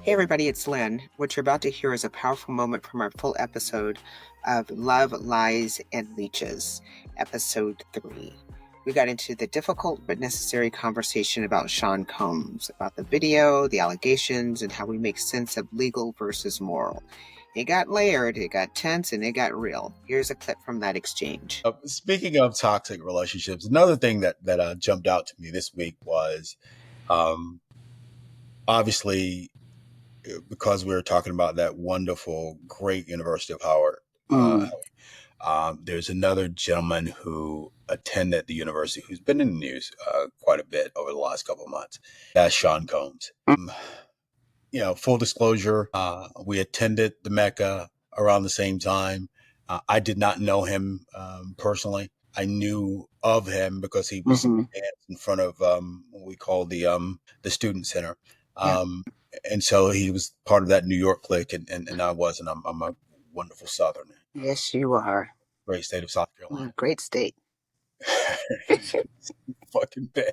Hey everybody, it's Lynn. What you're about to hear is a powerful moment from our full episode of Love, Lies, and Leeches, episode 3. We got into the difficult but necessary conversation about Sean Combs, about the video, the allegations, and how we make sense of legal versus moral. It got layered, it got tense, and it got real. Here's a clip from that exchange. Speaking of toxic relationships, another thing that jumped out to me this week was obviously because we were talking about that wonderful, great University of Howard. There's another gentleman who attended the university who's been in the news quite a bit over the last couple of months. That's Sean Combs. Full disclosure, we attended the Mecca around the same time. I did not know him personally. I knew of him because he was in front of what we call the student center. And so he was part of that New York clique, and I wasn't. I'm a wonderful Southerner. Yes, you are. Great state of South Carolina. Great state. Fucking bang.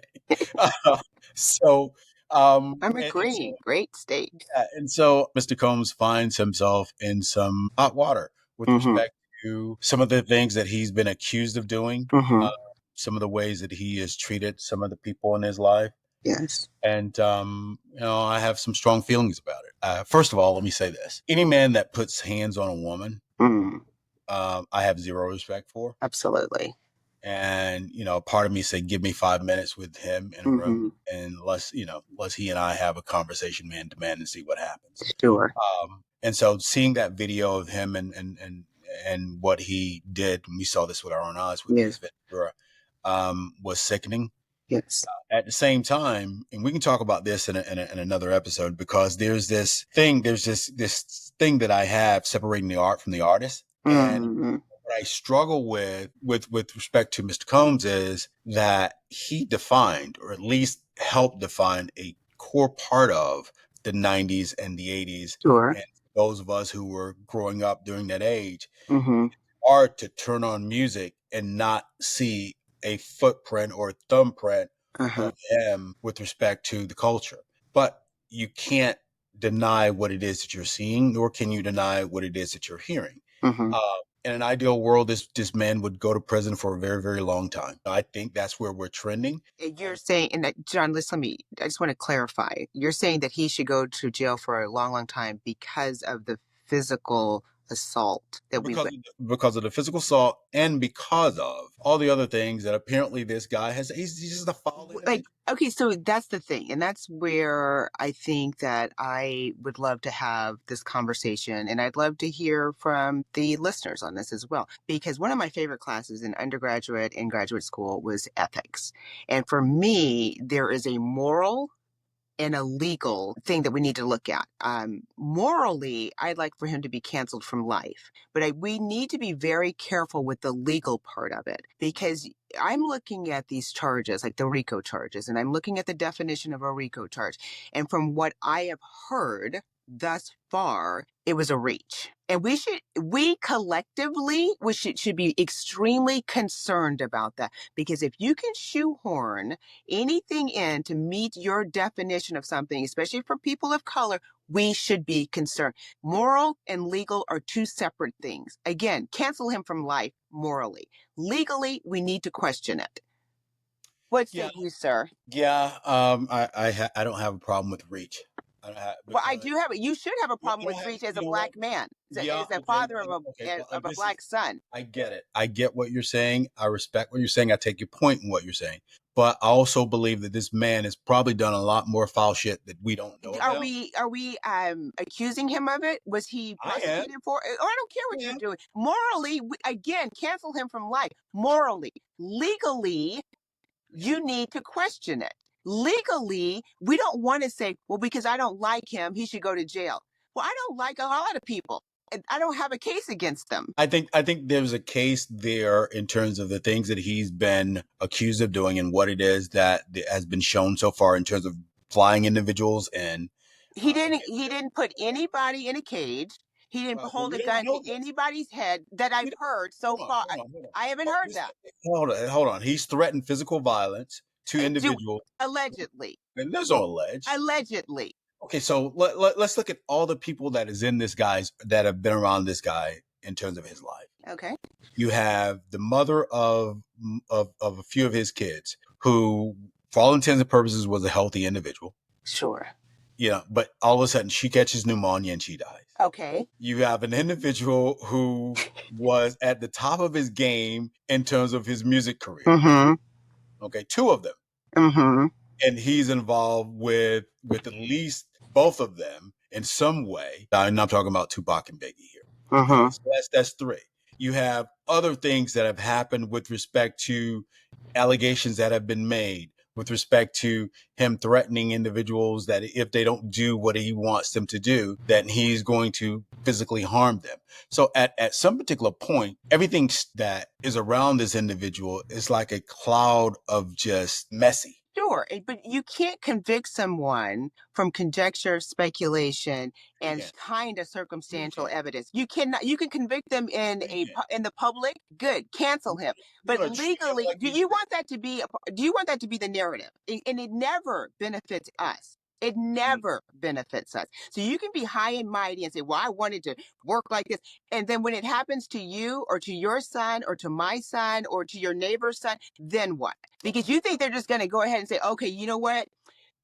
I'm agreeing. Great state. And so Mr. Combs finds himself in some hot water with respect to some of the things that he's been accused of doing, some of the ways that he has treated some of the people in his life. Yes. And, I have some strong feelings about it. First of all, let me say this. Any man that puts hands on a woman, I have zero respect for. Absolutely. And, part of me said, give me 5 minutes with him in a room and let's he and I have a conversation man to man and see what happens. Sure. And so seeing that video of him and what he did, and we saw this with our own eyes with his Ventura, was sickening. Yes. At the same time, and we can talk about this in another episode, because there's this thing that I have separating the art from the artist. And what I struggle with respect to Mr. Combs is that he defined, or at least helped define, a core part of the 90s and the 80s. Sure. And those of us who were growing up during that age, it's hard to turn on music and not see a footprint or a thumbprint of him with respect to the culture. But you can't deny what it is that you're seeing, nor can you deny what it is that you're hearing. In an ideal world, this man would go to prison for a very, very long time. I think that's where we're trending. You're saying, and John, I just want to clarify. You're saying that he should go to jail for a long, long time because of the physical assault because of the physical assault, and because of all the other things that apparently this guy has. He's just a foul. Okay, so that's the thing, and that's where I think that I would love to have this conversation, and I'd love to hear from the listeners on this as well, because one of my favorite classes in undergraduate and graduate school was ethics, and for me, there is a moral and a legal thing that we need to look at. Morally, I'd like for him to be canceled from life, but we need to be very careful with the legal part of it, because I'm looking at these charges, like the RICO charges, and I'm looking at the definition of a RICO charge. And from what I have heard thus far, it was a reach. And we collectively should be extremely concerned about that, because if you can shoehorn anything in to meet your definition of something, especially for people of color, we should be concerned. Moral and legal are two separate things. Again, cancel him from life morally. Legally, we need to question it. What say you, sir? Yeah, I don't have a problem with reach. I do have it. You should have a problem with reach as a black man, as a father of a black son. I get it. I get what you're saying. I respect what you're saying. I take your point in what you're saying. But I also believe that this man has probably done a lot more foul shit that we don't know about. Are we accusing him of it? Was he prosecuted for it? Or I don't care what you're doing. Morally, again, cancel him from life. Morally, legally, you need to question it. Legally, we don't want to say, well, because I don't like him, he should go to jail. Well, I don't like a lot of people. I don't have a case against them. I think there's a case there in terms of the things that he's been accused of doing and what it is that has been shown so far in terms of flying individuals. And he didn't put anybody in a cage. He didn't hold a gun to anybody's head that I've heard so far. I haven't heard that. Hold on. He's threatened physical violence to individuals. Allegedly. And there's no alleged. Allegedly. Okay, so let's look at all the people that have been around this guy in terms of his life. Okay. You have the mother of a few of his kids, who, for all intents and purposes, was a healthy individual. Sure. But all of a sudden she catches pneumonia and she dies. Okay. You have an individual who was at the top of his game in terms of his music career. Mm-hmm. Okay, two of them. Mm-hmm. And he's involved with at least both of them in some way. I'm not talking about Tupac and Biggie here. Mm-hmm. Okay, so that's three. You have other things that have happened with respect to allegations that have been made with respect to him threatening individuals that if they don't do what he wants them to do, that he's going to physically harm them. So at some particular point, everything that is around this individual is like a cloud of just messy. Sure, but you can't convict someone from conjecture, speculation, and kind of circumstantial evidence. You cannot. You can convict them in the public. Good, cancel him. But legally, do you want that to be? Do you want that to be the narrative? And it never benefits us. It never benefits us. So you can be high and mighty and say, "Well, I wanted to work like this," and then when it happens to you or to your son or to my son or to your neighbor's son, then what? Because you think they're just going to go ahead and say, okay, you know what,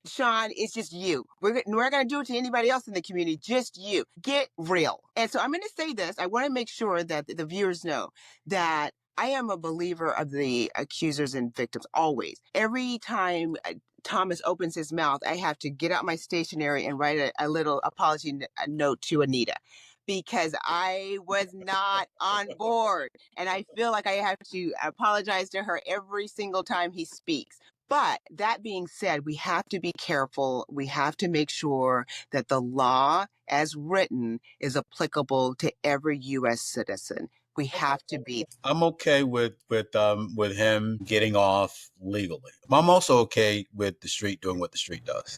Sean, it's just you. We're not going to do it to anybody else in the community, just you. Get real. And so I'm going to say this. I want to make sure that the viewers know that I am a believer of the accusers and victims always. Every time Thomas opens his mouth, I have to get out my stationery and write a little apology note to Anita, because I was not on board. And I feel like I have to apologize to her every single time he speaks. But that being said, we have to be careful. We have to make sure that the law as written is applicable to every U.S. citizen. We have to be. I'm okay with him getting off legally. I'm also okay with the street doing what the street does.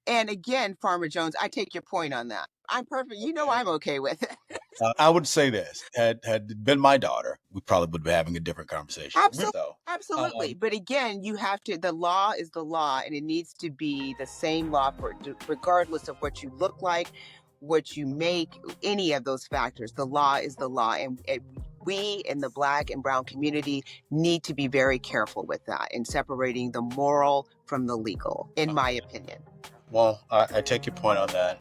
And again, Farmer Jones, I take your point on that. I'm perfect. You know, I'm okay with it. I would say this: had it been my daughter, we probably would be having a different conversation. Absolutely. But again, you have to. The law is the law, and it needs to be the same law regardless of what you look like, what you make, any of those factors. The law is the law, and we in the Black and brown community need to be very careful with that in separating the moral from the legal, in my opinion. Well, I take your point on that.